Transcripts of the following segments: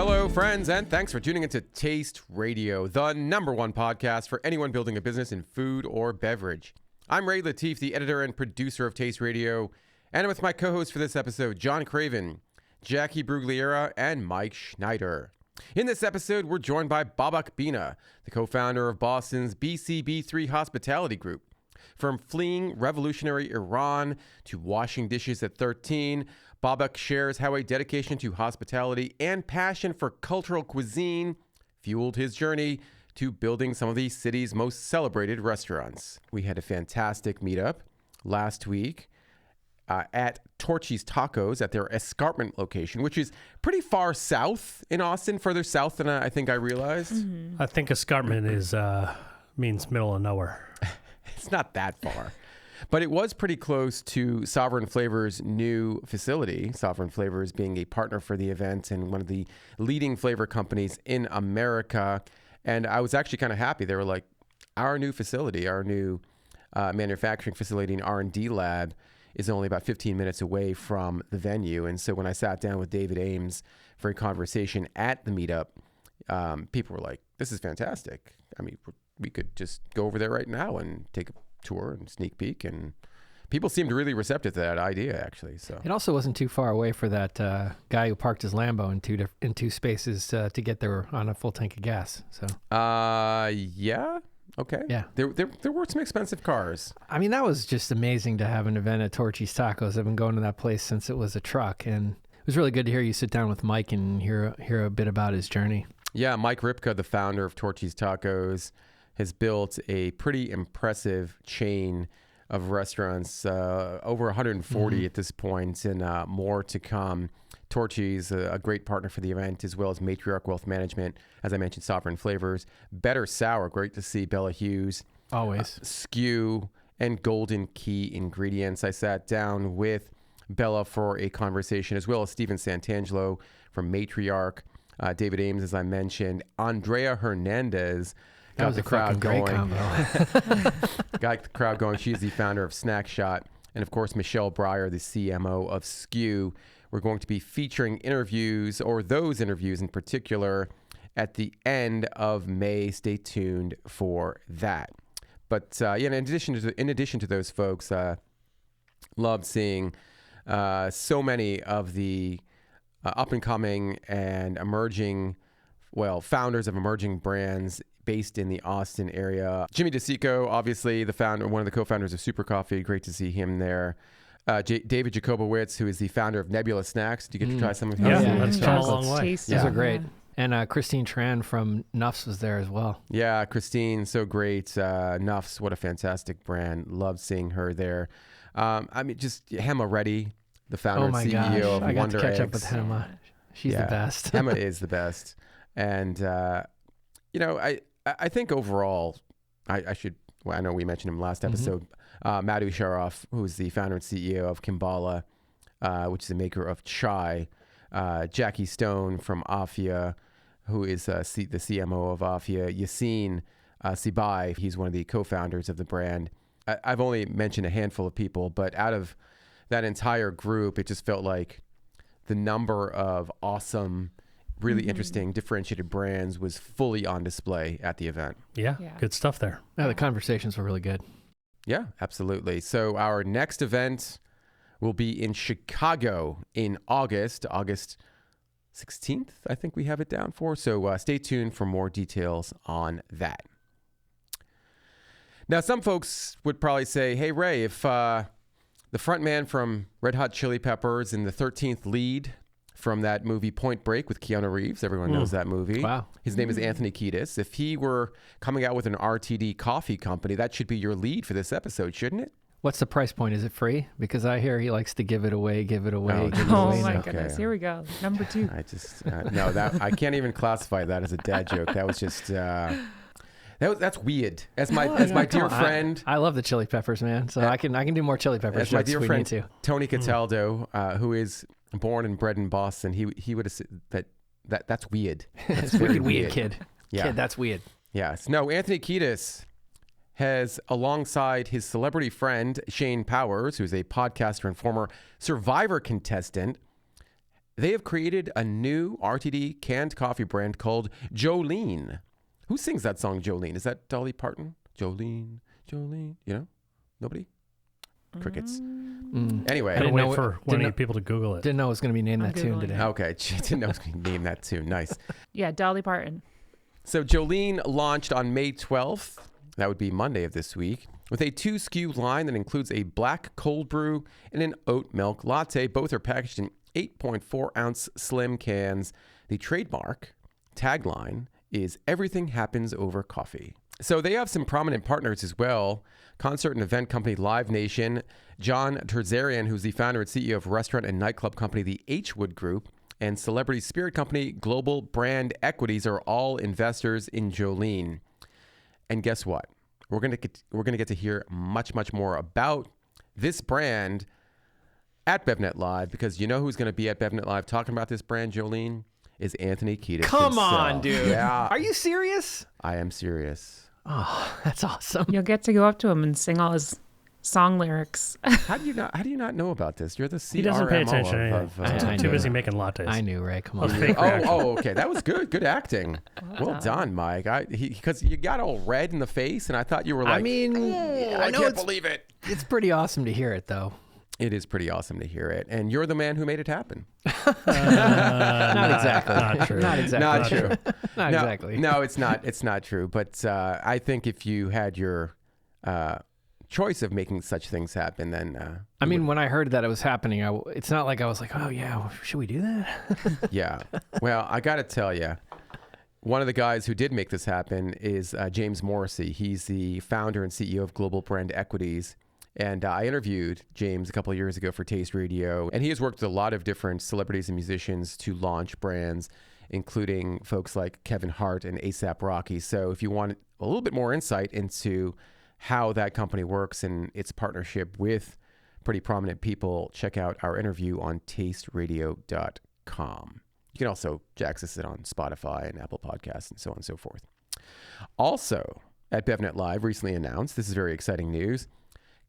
Hello, friends, and thanks for tuning into Taste Radio, the #1 podcast for anyone building a business in food or beverage. I'm Ray Latif, the editor and producer of Taste Radio, and I'm with my co-hosts for this episode, John Craven, Jacqui Brugliera, and Mike Schneider. In this episode, we're joined by Babak Bina, the co-founder of Boston's BCB3 Hospitality Group. From fleeing revolutionary Iran to washing dishes at 13, Babak shares how a dedication to hospitality and passion for cultural cuisine fueled his journey to building some of the city's most celebrated restaurants. We had a fantastic meetup last week at Torchy's Tacos at their Escarpment location, which is pretty far south in Austin, further south than I think I realized. Mm-hmm. I think Escarpment is means middle of nowhere. It's not that far. But it was pretty close to Sovereign Flavors' new facility, Sovereign Flavors being a partner for the event and one of the leading flavor companies in America. And I was actually kind of happy. They were like, our new facility, our new manufacturing facility and R&D lab is only about 15 minutes away from the venue. And so when I sat down with David Ames for a conversation at the meetup, people were like, this is fantastic. I mean, we could just go over there right now and take a tour and sneak peek, and people seemed really receptive to that idea, actually. So it also wasn't too far away for that guy who parked his Lambo in two spaces to get there on a full tank of gas. So yeah, okay, yeah. There were some expensive cars. I mean, that was just amazing to have an event at Torchy's Tacos. I've been going to that place since it was a truck, and it was really good to hear you sit down with Mike and hear a bit about his journey. Yeah, Mike Ripka, the founder of Torchy's Tacos, has built a pretty impressive chain of restaurants, over 140 at this point, and more to come. Torchy's a great partner for the event, as well as Matriarch Wealth Management, as I mentioned, Sovereign Flavors, Better Sour, great to see Bella Hughes. Always. Skew, and Golden Key Ingredients. I sat down with Bella for a conversation, as well as Steven Santangelo from Matriarch, David Ames, as I mentioned, Andrea Hernandez, got the crowd going. Got the crowd going. She's the founder of Snack Shot. And of course, Michelle Breyer, the CMO of Skew. We're going to be featuring interviews, or those interviews in particular, at the end of May. Stay tuned for that. But yeah, in addition to those folks, loved seeing so many of the up-and-coming and emerging, founders of emerging brands based in the Austin area. Jimmy DeSico, obviously one of the co-founders of Super Coffee. Great to see him there. David Jacobowitz, who is the founder of Nebula Snacks. Did you get to try some of his? Yeah, that's come a long way. Those are great. And Christine Tran from Nuffs was there as well. Yeah, Christine, so great. Nuffs, what a fantastic brand. Loved seeing her there. I mean, just Hema Reddy, the founder and CEO of Wonder Eggs. I got to catch up with Hema. She's the best. Hema is the best. And, I think overall, I know we mentioned him last episode, Madhu Sharoff, who's the founder and CEO of Kimbala, which is a maker of chai, Jackie Stone from Afia, who is the CMO of Afia, Yassine Sibai, he's one of the co-founders of the brand. I've only mentioned a handful of people, but out of that entire group, it just felt like the number of awesome, really interesting, differentiated brands was fully on display at the event. Yeah, good stuff there. Yeah, the conversations were really good. Yeah, absolutely. So our next event will be in Chicago in August 16th, I think we have it down for. So stay tuned for more details on that. Now, some folks would probably say, hey, Ray, if the front man from Red Hot Chili Peppers in the 13th lead from that movie Point Break with Keanu Reeves. Everyone knows that movie. Wow. His name is Anthony Kiedis. If he were coming out with an RTD coffee company, that should be your lead for this episode, shouldn't it? What's the price point? Is it free? Because I hear he likes to give it away. Oh my goodness. Here we go. Number 2. I just, no, that I can't even classify that as a dad joke. That was just, that's weird. As my dear friend. I love the Chili Peppers, man. So I can do more Chili Peppers. As my dear friend, Tony Cataldo, who is born and bred in Boston, he would have said that's weird. That's wicked weird, kid. Yeah. Kid, that's weird. Yes. No, Anthony Kiedis has, alongside his celebrity friend, Shane Powers, who's a podcaster and former Survivor contestant, they have created a new RTD canned coffee brand called Jolene. Who sings that song, Jolene? Is that Dolly Parton? Jolene, Jolene. You know? Nobody? Crickets. Anyway. I didn't wait for people to Google it. Didn't know it was going to be named that tune today. Okay. Didn't know it was going to name that tune. Nice. Yeah, Dolly Parton. So Jolene launched on May 12th. That would be Monday of this week, with a 2 SKU line that includes a black cold brew and an oat milk latte. Both are packaged in 8.4 ounce slim cans. The trademark tagline is "Everything happens over coffee." So they have some prominent partners as well. Concert and event company Live Nation, John Terzarian, who's the founder and CEO of restaurant and nightclub company The H Wood Group, and celebrity spirit company Global Brand Equities are all investors in Jolene. And guess what? We're gonna get to hear much more about this brand at BevNET Live, because you know who's going to be at BevNET Live talking about this brand, Jolene, is Anthony Kiedis. Come himself. on, dude. Yeah. Are you serious? I am serious. Oh, that's awesome. You'll get to go up to him and sing all his song lyrics. How do you not know about this? You're the CRMO. He doesn't pay attention. I too busy making lattes. I knew, Ray. Come on. Okay. That was good. Good acting. Well done, Mike. Because you got all red in the face, and I thought you were like, I mean, I can't believe it. It's pretty awesome to hear it, though. It is pretty awesome to hear it. And you're the man who made it happen. Not exactly. Not true. Not exactly. Not true. Not exactly. No, it's not. It's not true. But I think if you had your choice of making such things happen, then I mean, when I heard that it was happening, it's not like I was like, oh yeah, should we do that? Yeah. Well, I got to tell you, one of the guys who did make this happen is James Morrissey. He's the founder and CEO of Global Brand Equities. And I interviewed James a couple of years ago for Taste Radio, and he has worked with a lot of different celebrities and musicians to launch brands, including folks like Kevin Hart and A$AP Rocky. So if you want a little bit more insight into how that company works and its partnership with pretty prominent people, check out our interview on tasteradio.com. You can also access it on Spotify and Apple Podcasts and so on and so forth. Also, at BevNET Live, recently announced, this is very exciting news,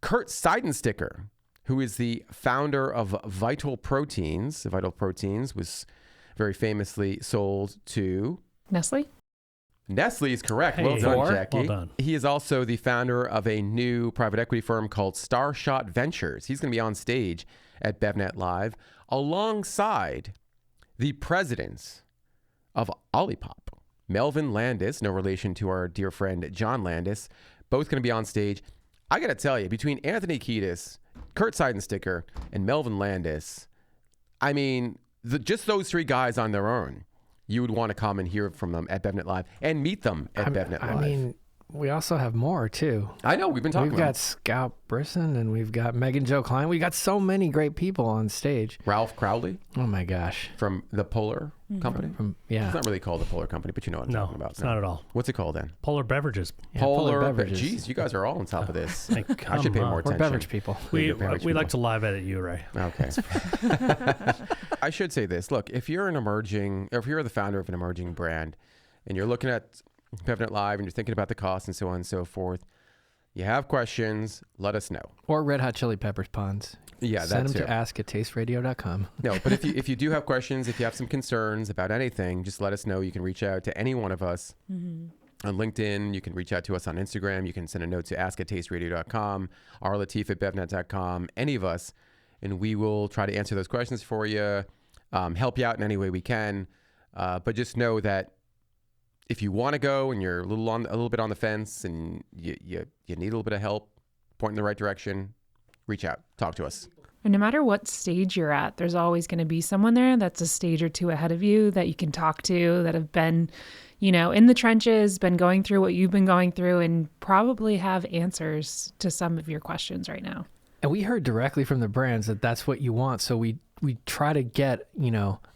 Kurt Seidensticker, who is the founder of Vital Proteins. Vital Proteins was very famously sold to Nestle? Nestle is correct. Hey, well done, Jacqui. well done. He is also the founder of a new private equity firm called Starshot Ventures. He's going to be on stage at BevNET Live alongside the president of Olipop, Melvin Landis, no relation to our dear friend John Landis, both going to be on stage. I got to tell you, between Anthony Kiedis, Kurt Seidensticker, and Melvin Landis, I mean, just those three guys on their own, you would want to come and hear from them at BevNET Live and meet them at BevNET Live. I mean, we also have more, too. I know. We've been talking We've got Scout Brisson, and we've got Megan Jo Klein. We got so many great people on stage. Ralph Crowley. Oh, my gosh. From the Polar Company. Yeah. It's not really called the Polar Company, but you know what I'm talking about. It's not at all. What's it called then? Polar Beverages. Yeah, Polar Beverages. Geez, you guys are all on top of this. Hey, I should pay more We're attention. beverage people. We like to live edit you, Ray. Okay. I should say this. Look, if you're the founder of an emerging brand and you're looking at BevNET Live and you're thinking about the costs and so on and so forth, you have questions, let us know. Or Red Hot Chili Peppers puns. Yeah, Send that's them to ask@tasteradio.com. No, but if you do have questions, if you have some concerns about anything, just let us know. You can reach out to any one of us on LinkedIn. You can reach out to us on Instagram. You can send a note to ask@tasteradio.com, or Latif at BevNET.com, any of us, and we will try to answer those questions for you, help you out in any way we can. But just know that if you want to go and you're a little bit on the fence and you need a little bit of help, point in the right direction, reach out, talk to us. And no matter what stage you're at, there's always going to be someone there that's a stage or two ahead of you that you can talk to, that have been, in the trenches, been going through what you've been going through, and probably have answers to some of your questions right now. And we heard directly from the brands that that's what you want. So we try to get,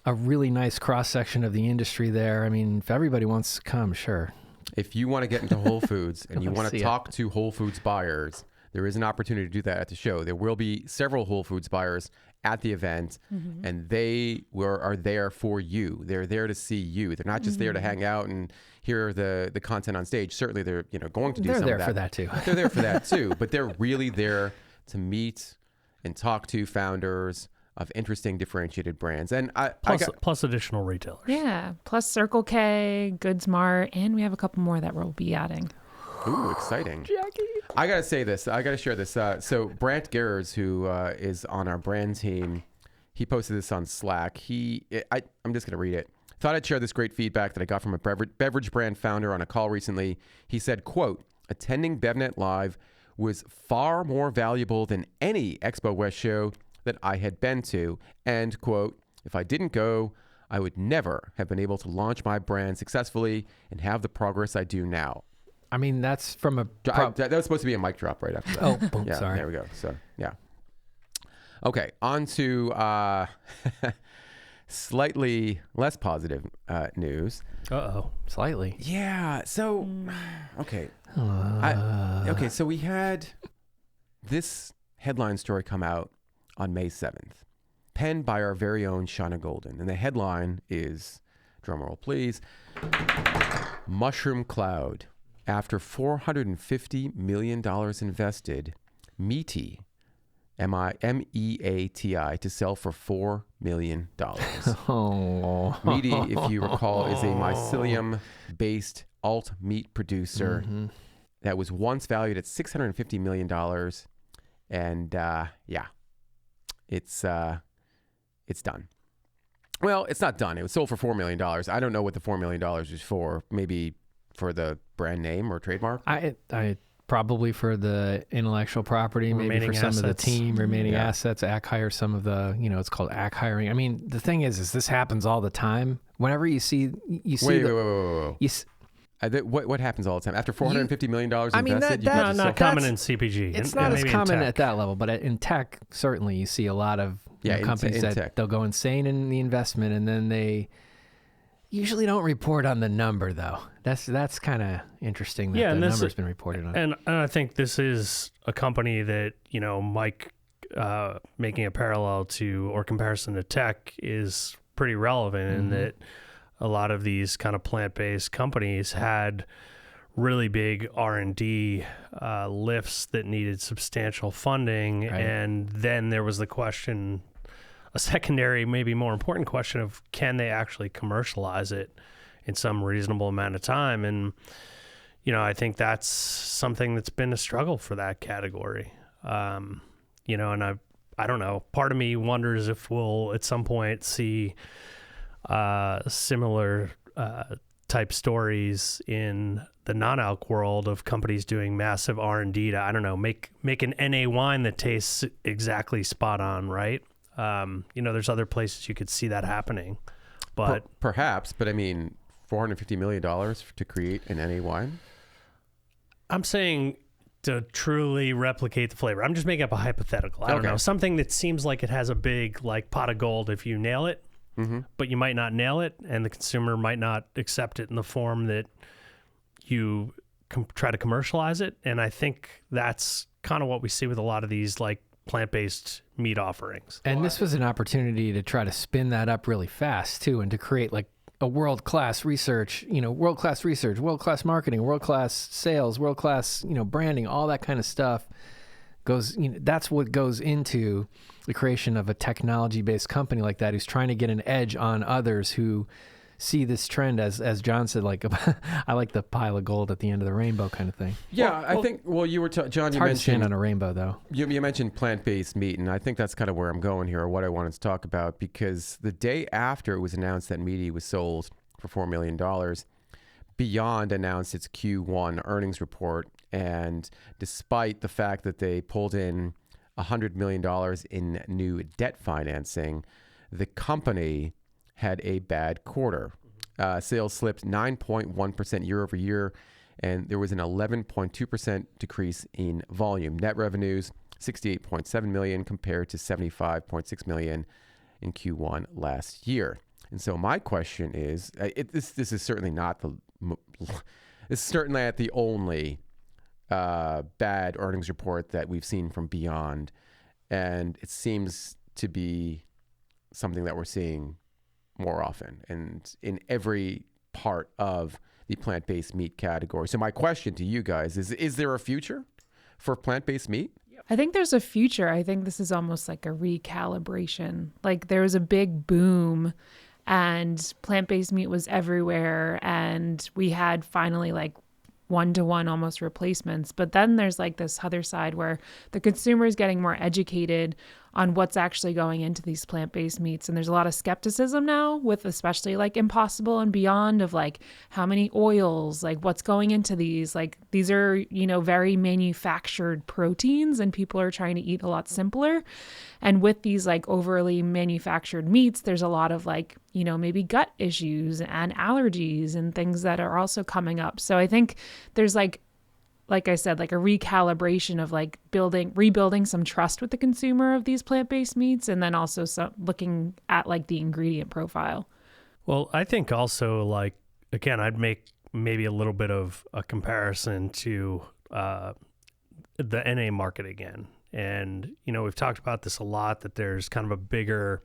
a really nice cross-section of the industry there. I mean, if everybody wants to come, sure. If you want to get into Whole Foods and you want to talk to Whole Foods buyers, there is an opportunity to do that at the show. There will be several Whole Foods buyers at the event, and they are there for you. They're there to see you. They're not just there to hang out and hear the content on stage. Certainly, they're going to do some of that. They're there for that too. They're there for that too, but they're really there to meet and talk to founders, of interesting differentiated brands. And plus additional retailers. Yeah. Plus Circle K, Good Mart, and we have a couple more that we'll be adding. Ooh, exciting. Jacqui. I got to say this. I got to share this. So Brant Gers, who is on our brand team, he posted this on Slack. I'm just going to read it. Thought I'd share this great feedback that I got from a beverage brand founder on a call recently. He said, quote, attending BevNET Live was far more valuable than any Expo West show that I had been to. And quote, if I didn't go, I would never have been able to launch my brand successfully and have the progress I do now. I mean, that's from a... that was supposed to be a mic drop right after that. Oh, boom, yeah, sorry. There we go. So, yeah. Okay, on to slightly less positive news. Uh-oh. Slightly. Yeah, so, okay. So we had this headline story come out on May 7th, penned by our very own Shauna Golden. And the headline is, drumroll please, Mushroom Cloud. After $450 million invested, Meati, M-E-A-T-I, to sell for $4 million. Oh. Meati, if you recall, is a mycelium-based alt meat producer that was once valued at $650 million. And it's done. Well, it's not done. It was sold for $4 million. I don't know what the $4 million is for. Maybe for the brand name or trademark? I probably for the intellectual property, Remaining maybe for some assets. of the team, remaining assets, ACK hire some of the, it's called ACK hiring. I mean, the thing is this happens all the time. Whenever you see, Wait. What happens all the time? After $450 million invested, not common in CPG. It's not as common at that level, but in tech, certainly you see a lot of companies that they'll go insane in the investment and then they usually don't report on the number, though. That's kind of interesting that the number's been reported on. And I think this is a company that, Mike making a parallel to or comparison to tech is pretty relevant in that a lot of these kind of plant-based companies had really big R&D lifts that needed substantial funding. Right. And then there was the question, a secondary, maybe more important question of can they actually commercialize it in some reasonable amount of time? And, I think that's something that's been a struggle for that category. And I don't know, part of me wonders if we'll at some point see similar type stories in the non-alc world of companies doing massive R&D to, I don't know, make an NA wine that tastes exactly spot on, right? There's other places you could see that happening, but perhaps. But I mean, $450 million to create an NA wine. I'm saying to truly replicate the flavor. I'm just making up a hypothetical. I don't know, something that seems like it has a big pot of gold if you nail it, but you might not nail it, and the consumer might not accept it in the form that you try to commercialize it. And I think that's kind of what we see with a lot of these plant-based meat offerings. And this was an opportunity to try to spin that up really fast too, and to create a world-class research, world-class marketing, world-class sales, world-class, branding, all that kind of stuff goes, that's what goes into the creation of a technology-based company like that, who's trying to get an edge on others who see this trend as John said, I like the pile of gold at the end of the rainbow kind of thing. Yeah, I think, you were, John, it's you hard mentioned... to stand on a rainbow, though. You mentioned plant-based meat, and I think that's kind of where I'm going here, or what I wanted to talk about, because the day after it was announced that Meati was sold for $4 million, Beyond announced its Q1 earnings report, and despite the fact that they pulled in $100 million in new debt financing, the company had a bad quarter. Sales slipped 9.1% year over year, and there was an 11.2% decrease in volume. Net revenues, $68.7 million compared to $75.6 million in Q1 last year. And so my question is, this is certainly not the only bad earnings report that we've seen from Beyond, and it seems to be something that we're seeing more often and in every part of the plant-based meat category. So my question to you guys is there a future for plant-based meat? Yeah, I think there's a future. I think this is almost like a recalibration. Like there was a big boom and plant-based meat was everywhere, and we had finally like one-to-one almost replacements. But then there's like this other side where the consumer is getting more educated on what's actually going into these plant-based meats. And there's a lot of skepticism now with especially like Impossible and Beyond of like how many oils, like what's going into these. Like these are, you know, very manufactured proteins and people are trying to eat a lot simpler. And with these like overly manufactured meats, there's a lot of like, you know, maybe gut issues and allergies and things that are also coming up. So I think there's like I said, like a recalibration of like rebuilding some trust with the consumer of these plant-based meats, and then also looking at like the ingredient profile. Well, I think also like, again, I'd make maybe a little bit of a comparison to the NA market again. And, you know, we've talked about this a lot, that there's kind of a bigger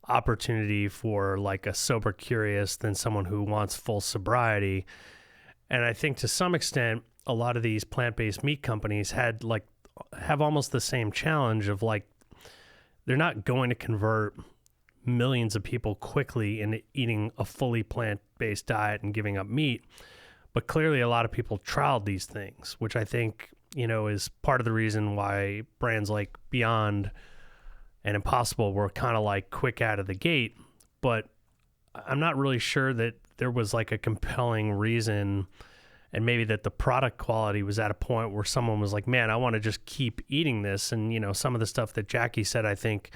opportunity for like a sober curious than someone who wants full sobriety. And I think to some extent, a lot of these plant-based meat companies have almost the same challenge of like, they're not going to convert millions of people quickly into eating a fully plant-based diet and giving up meat. But clearly a lot of people trialed these things, which I think, you know, is part of the reason why brands like Beyond and Impossible were kind of like quick out of the gate. But I'm not really sure that there was like a compelling reason, and maybe that the product quality was at a point where someone was like, man, I want to just keep eating this. And, you know, some of the stuff that Jacqui said, I think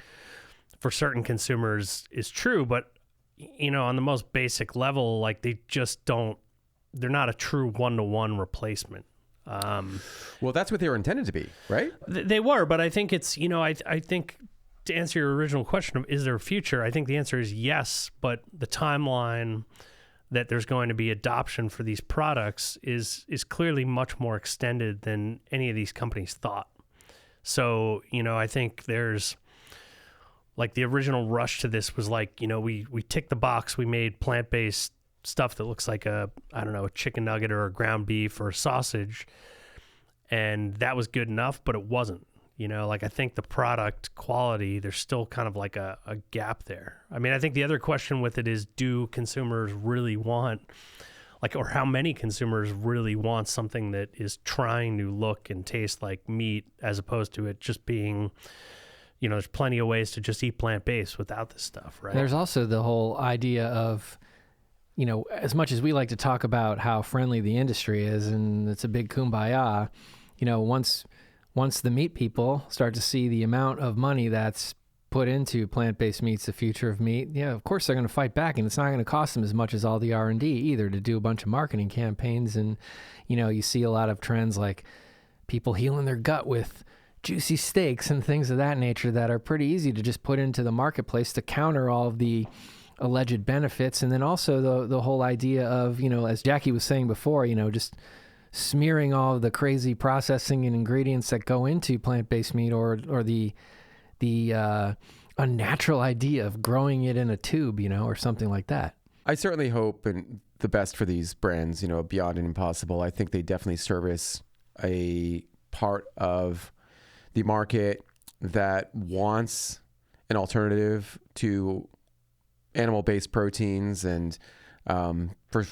for certain consumers is true, but, you know, on the most basic level, like they're not a true one-to-one replacement. Well, that's what they were intended to be, right? They were, but I think it's, you know, I think to answer your original question of is there a future, I think the answer is yes, but the timeline that there's going to be adoption for these products is clearly much more extended than any of these companies thought. So, you know, I think there's like the original rush to this was like, you know, we ticked the box, we made plant-based stuff that looks like a chicken nugget or a ground beef or a sausage, and that was good enough, but it wasn't. You know, like I think the product quality, there's still kind of like a gap there. I mean, I think the other question with it is, do consumers really want, like, or how many consumers really want something that is trying to look and taste like meat, as opposed to it just being, you know, there's plenty of ways to just eat plant-based without this stuff, right? There's also the whole idea of, you know, as much as we like to talk about how friendly the industry is and it's a big kumbaya, you know, once the meat people start to see the amount of money that's put into plant-based meats, the future of meat, yeah, of course they're going to fight back, and it's not going to cost them as much as all the R&D either to do a bunch of marketing campaigns. And, you know, you see a lot of trends like people healing their gut with juicy steaks and things of that nature that are pretty easy to just put into the marketplace to counter all of the alleged benefits. And then also the whole idea of, you know, as Jacqui was saying before, you know, just smearing all of the crazy processing and ingredients that go into plant-based meat, or the unnatural idea of growing it in a tube, you know, or something like that. I certainly hope and the best for these brands, you know, Beyond and Impossible. I think they definitely service a part of the market that wants an alternative to animal-based proteins, and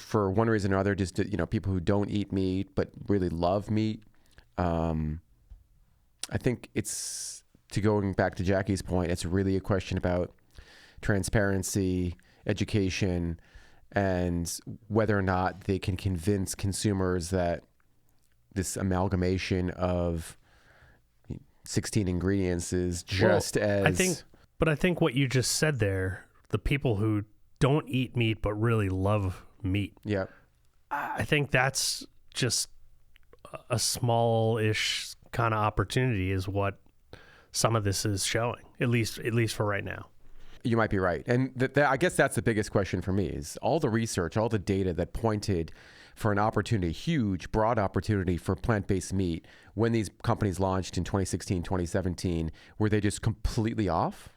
for one reason or other, just, you know, people who don't eat meat but really love meat. I think it's, to going back to Jacqui's point, it's really a question about transparency, education, and whether or not they can convince consumers that this amalgamation of 16 ingredients is just as... I think what you just said there, the people who don't eat meat but really love meat. Yeah. I think that's just a small-ish kind of opportunity is what some of this is showing, at least for right now. You might be right. And I guess that's the biggest question for me, is all the research, all the data that pointed for an opportunity, huge, broad opportunity for plant-based meat when these companies launched in 2016, 2017, were they just completely off?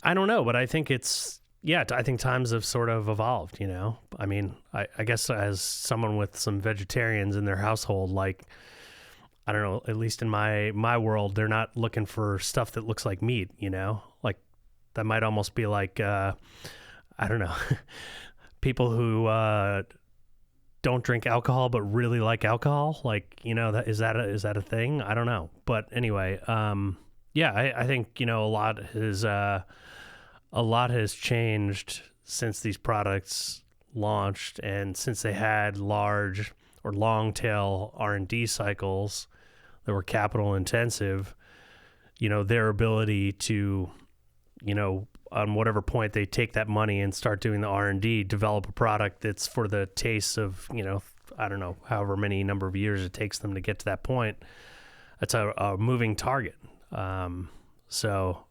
I don't know, but I think I think times have sort of evolved, you know? I mean, I guess as someone with some vegetarians in their household, like, I don't know, at least in my world, they're not looking for stuff that looks like meat, you know? Like that might almost be like, I don't know, people who don't drink alcohol but really like alcohol. Like, you know, is that a thing? I don't know. But anyway, yeah, I think, you know, a lot has changed since these products launched and since they had large or long tail R&D cycles that were capital intensive. You know, their ability to, you know, on whatever point they take that money and start doing the R&D, develop a product that's for the tastes of, you know, I don't know, however many number of years it takes them to get to that point. That's a moving target. So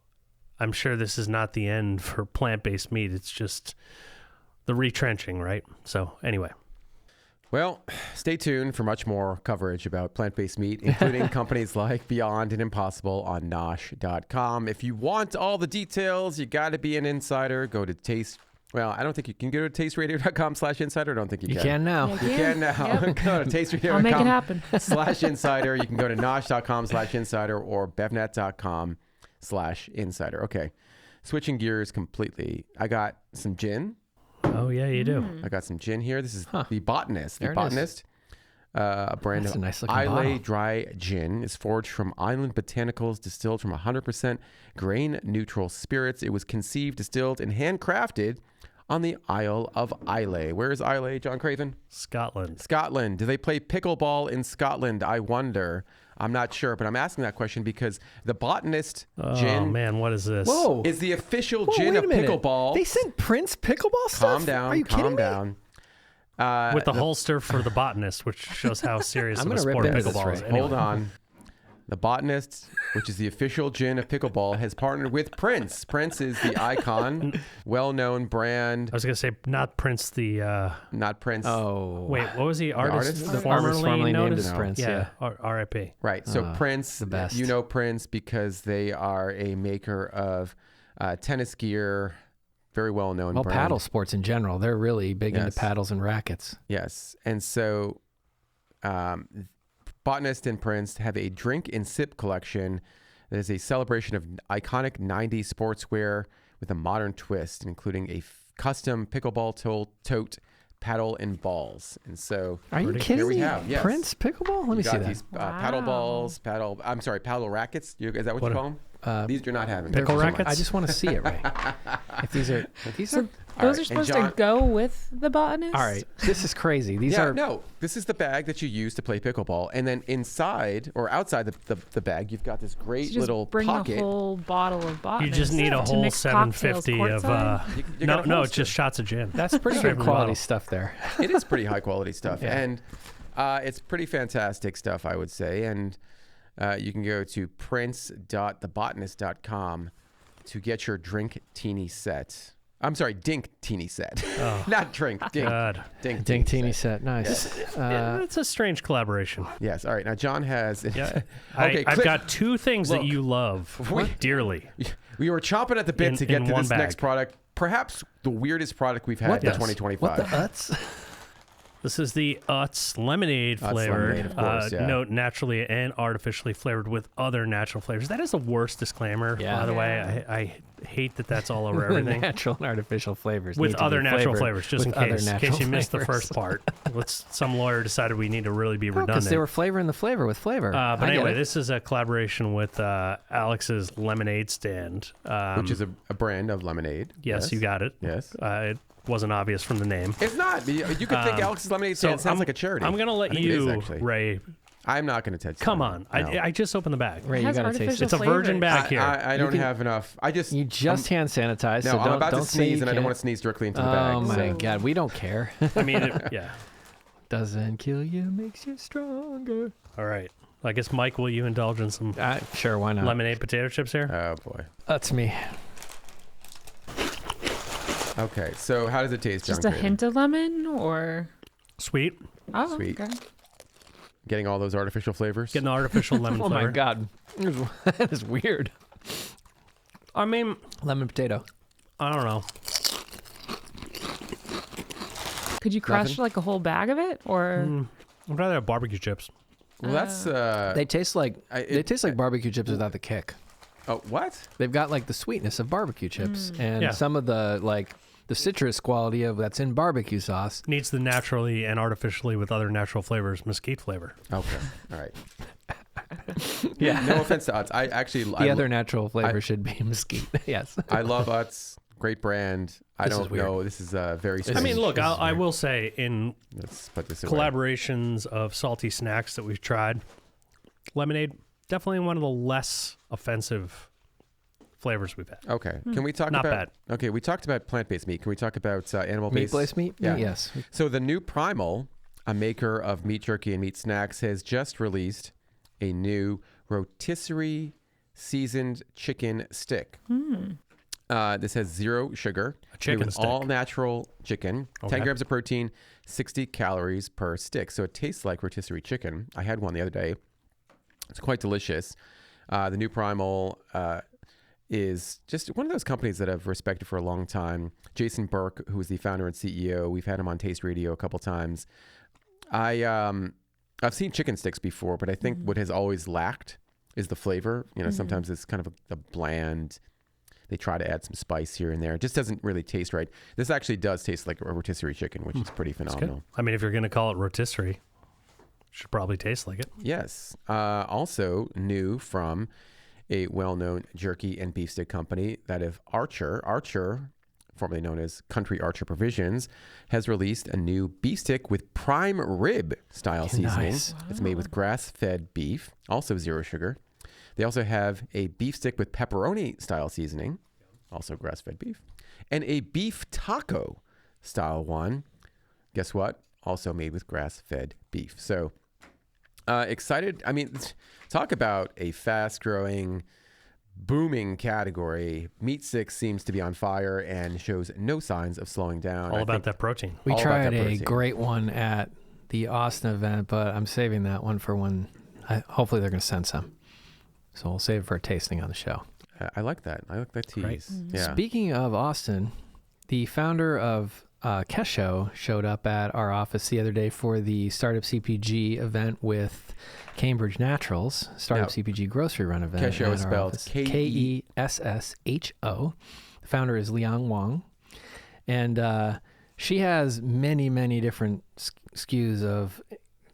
I'm sure this is not the end for plant-based meat. It's just the retrenching, right? So anyway. Well, stay tuned for much more coverage about plant-based meat, including companies like Beyond and Impossible on Nosh.com. If you want all the details, you got to be an insider. Go to Taste. Well, I don't think you can go to tasteradio.com/insider. I don't think you can. You can now. You can now. Yep. Go to tasteradio.com. I'll make it happen. /insider. You can go to Nosh.com/insider or BevNET.com/insider. Okay. Switching gears completely. I got some gin. Oh, yeah, you do. I got some gin here. This is the Botanist. There The it Botanist, a brand That's of a nice looking Islay bottle. dry gin, is forged from island botanicals, distilled from 100% grain-neutral spirits. It was conceived, distilled, and handcrafted on the Isle of Islay. Where is Islay, John Craven? Scotland. Scotland. Do they play pickleball in Scotland? I wonder. I'm not sure, but I'm asking that question because the Botanist gin Oh, man, what is this? Whoa. is the official Whoa, gin wait of a minute. pickleball. They sent Prince pickleball stuff? Calm down. Are you calm kidding me? down. With the holster for the Botanist, which shows how serious I'm of a gonna rip sport into this pickleball is. right Anyway. Hold on. The Botanist, which is the official gin of pickleball, has partnered with Prince. Prince is the icon, well-known brand. I was going to say, not Prince the... Not Prince. Oh. Wait, what was he? Artist? artist? The artist formerly named noticed? as Prince, yeah. R.I.P. Right. So Prince, the best. you know Prince because they are a maker of tennis gear, very well-known Well, brand. paddle sports in general. They're really big Yes. into paddles and rackets. Yes. And so Botanist and Prince have a drink and sip collection that is a celebration of iconic 90s sportswear with a modern twist, including a custom pickleball tote, paddle, and balls. And so Are you Pretty- kidding Here we me? have, yes. Prince pickleball? Let me you see got that. these paddle Wow. balls, paddle rackets. Is that what you call them? These you're not having. Pickle They're just rackets? I just want to see it right. If these are So All those right, are supposed and John- to go with the Botanist? all right. This is crazy. These Yeah, are no. This is the bag that you use to play pickleball, and then inside or outside the bag, you've got this So great just little bring pocket. a whole bottle of You Botanist. just need a to whole mix cocktails 750 of... courtside? You got a no, it's holster. just shots of gin. that's pretty Straight good from the quality bottle. stuff there. It is pretty high quality stuff, Yeah. and it's pretty fantastic stuff, I would say. And you can go to prince.thebotanist.com to get your Dink-Tinis set. I'm sorry, Dink-Tinis set, not drink. Dink. God. Dink-Tinis set. Dink-Tinis set. Nice. It's a strange collaboration. Yes. All right. Now John has. Yeah. Okay, I've click. got two things Look. that you love Wait. dearly. We were chomping at the bit In- to get in to one this next bag. product. Perhaps the weirdest product we've had What in the- 2025. What the Utz? This is the Utz lemonade Utz flavored. lemonade, of course, yeah. No, naturally and artificially flavored with other natural flavors. That is the worst disclaimer, Yeah. by the way. Yeah. I hate that that's all over The everything. natural and artificial flavors With need to other be natural flavored flavors, just in with other case natural you missed the flavors. first part. Some lawyer decided we need to really be Because redundant. they were flavoring the flavor with flavor. But I get anyway, it. this is a collaboration with Alex's Lemonade Stand. which is a brand of lemonade. Yes, you got it. Yes. It wasn't obvious from the name. It's not. You could think Alex's Lemonade Stand sounds like a charity. I'm going to let I think it is, you, actually. Ray, I'm not going to touch. come on. No. I just opened the bag. Ray, It you has gotta taste artificial it. It's a virgin flavors. bag here. I don't have enough. I just You just hand sanitize. no. so I'm don't, about to don't say you sneeze, and I don't can't. want to sneeze directly into the bag. Oh my so. God, we don't care. I mean, yeah. Doesn't kill you, makes you stronger. All right. I guess, Mike, will you indulge in some Sure, why not? lemonade potato chips here? Oh boy. That's me. Okay, so how does it taste, John Just a Craven? hint of lemon or? Sweet. Oh, Sweet. okay. Getting all those artificial flavors. Getting the artificial lemon Oh flavor. my God, that is weird. I mean, Lemon potato. I don't know. Could you crush Nothing? like a whole bag of it or? I'd rather have barbecue chips. Well, that's They taste like barbecue chips without the kick. oh, what? They've got like the sweetness of barbecue chips and Yeah. some of the the citrus quality of that's in barbecue sauce. Needs the naturally and artificially with other natural flavors mesquite flavor. Okay, all right. Yeah. No offense to Utz. I actually The other natural flavor should be mesquite. Yes. I love Utz. Great brand. I This is don't weird. know. This is very. I Strange. mean, look, I will say in Let's put this away. collaborations of salty snacks that we've tried, lemonade definitely one of the less offensive flavors we've had. Okay. Can we talk Not about? bad. Okay, we talked about plant-based meat. Can we talk about animal-based? Meat-based meat? Yeah. Yes. So the new Primal, a maker of meat jerky and meat snacks, has just released a new rotisserie seasoned chicken stick. This has 0 sugar. chicken made with stick. all natural chicken, 10 Okay. grams of protein, 60 calories per stick. So it tastes like rotisserie chicken. I had one the other day. It's quite delicious. The new Primal is just one of those companies that I've respected for a long time. Jason Burke, who is the founder and CEO, we've had him on Taste Radio a couple times. I've seen chicken sticks before, but I think what has always lacked is the flavor. You know, sometimes it's kind of a bland. They try to add some spice here and there. It just doesn't really taste right. This actually does taste like a rotisserie chicken, which is pretty Good. phenomenal. I mean, if you're going to call it rotisserie, it should probably taste like it. Yes. Also new from a well-known jerky and beef stick company, that of Archer. Archer, formerly known as Country Archer Provisions, has released a new beef stick with prime rib style seasoning. Nice. It's made with grass-fed beef, also 0 sugar. They also have a beef stick with pepperoni style seasoning, also grass-fed beef, and a beef taco style one. Guess what? Also made with grass-fed beef. So excited. I mean, talk about a fast-growing, booming category. Meat sticks seems to be on fire and shows no signs of slowing down. All I about think that protein. We all about tried that a protein. great one at the Austin event, but I'm saving that one for when hopefully they're going to send some. So we'll save it for a tasting on the show. I like that. I like that tease. Great. Yeah. Speaking of Austin, the founder of Kesho showed up at our office the other day for the Startup CPG event with Cambridge Naturals, Startup CPG grocery run event. Kesho is at our spelled office. Kesho. Kesho. The founder is Liang Wang. And she has many, many different SKUs of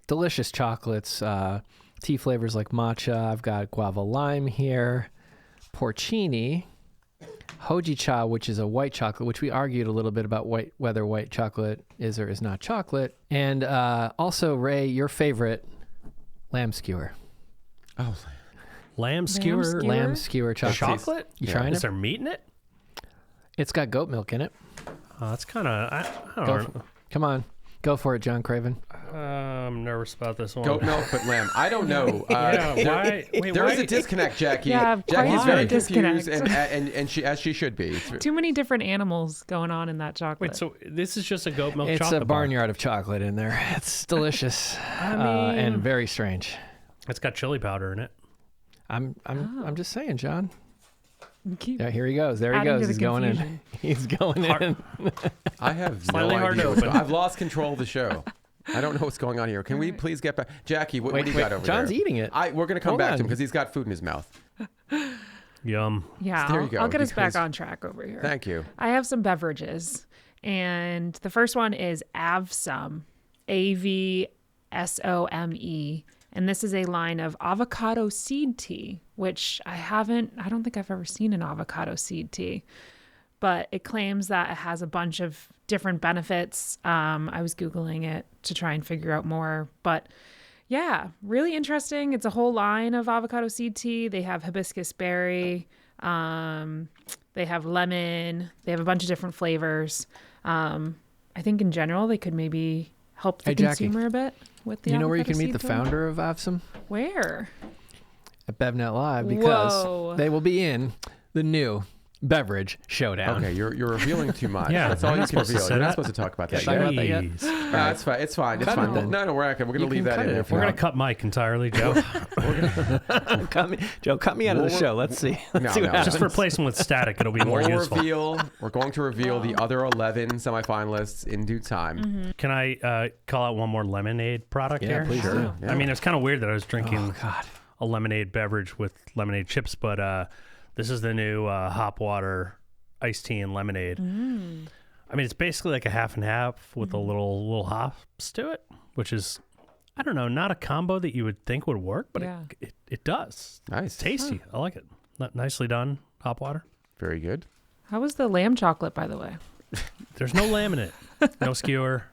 delicious chocolates, tea flavors like matcha. I've got guava lime here, porcini, hojicha, which is a white chocolate, which we argued a little bit about whether white chocolate is or is not chocolate. And also, Ray, your favorite, lamb skewer. Oh, Lamb skewer. skewer? Lamb skewer chocolate. Chocolate? You Yeah. trying Is it? there meat in it? It's got goat milk in it. That's kind of, I Go don't know. Come on. Go for it, John Craven. I'm nervous about this one. goat milk, but lamb. I don't know. Yeah, there- why? Wait, There why? is a disconnect, Jacqui. Yeah, Jackie's quite very a disconnect. confused, and she, as she should be. It's- Too many different animals going on in that chocolate. Wait, so this is just a goat milk It's chocolate a bar. barnyard of chocolate in there. It's delicious I mean, and very strange. it's got chili powder in it. I'm just saying, John. Keep Yeah, here he goes. There he adding to goes. the He's going in. confusion. He's going Hard- in. I have Slightly no hard idea. to what's open. I've lost control of the show. I don't know what's going on here. Can we please get back? Jacqui, what do you got over John's there? eating it. We're going to come Hold back to on. him because he's got food in his mouth. Yum. Yeah, There you go, I'll get us back because- on track over here. Thank you. I have some beverages, and the first one is AVSOME, AVSOME, and this is a line of avocado seed tea, which I don't think I've ever seen an avocado seed tea, but it claims that it has a bunch of different benefits. I was Googling it to try and figure out more, but yeah, really interesting. It's a whole line of avocado seed tea. They have hibiscus berry. They have lemon. They have a bunch of different flavors. I think in general, they could maybe help the Hey, Jacqui. consumer a bit with the You know where you avocado can meet the seed oil? founder of AVSOME? Where? At BevNet Live, because Whoa. they will be in the new beverage showdown. Okay, you're revealing too much. Yeah, That's all I'm you not can supposed to reveal. say You're not that. supposed to talk about that Talk about yet. that yet? Jeez. No, it's fine. It's fine. It's Cut fine. it then. No, we're going to leave can that cut in. it If if you We're want. gonna cut Mike entirely, Joe. Joe, cut me out of the Well, show. Let's see. Let's see what no. happens. Just replace him with static. It'll be more useful. We're going to reveal the other 11 semifinalists in due time. Can I call out one more lemonade product Yeah, here? please do. I mean, it's kind of weird that I was drinking Oh, God. a lemonade beverage with lemonade chips, but this is the new hop water iced tea and lemonade. I mean, it's basically like a half and half with a little hops to it, which is, I don't know, not a combo that you would think would work, but Yeah. it does. Nice. It's tasty. I like it. Nicely done, hop water. Very good. How was the lamb chocolate, by the way? There's no lamb in it. No skewer.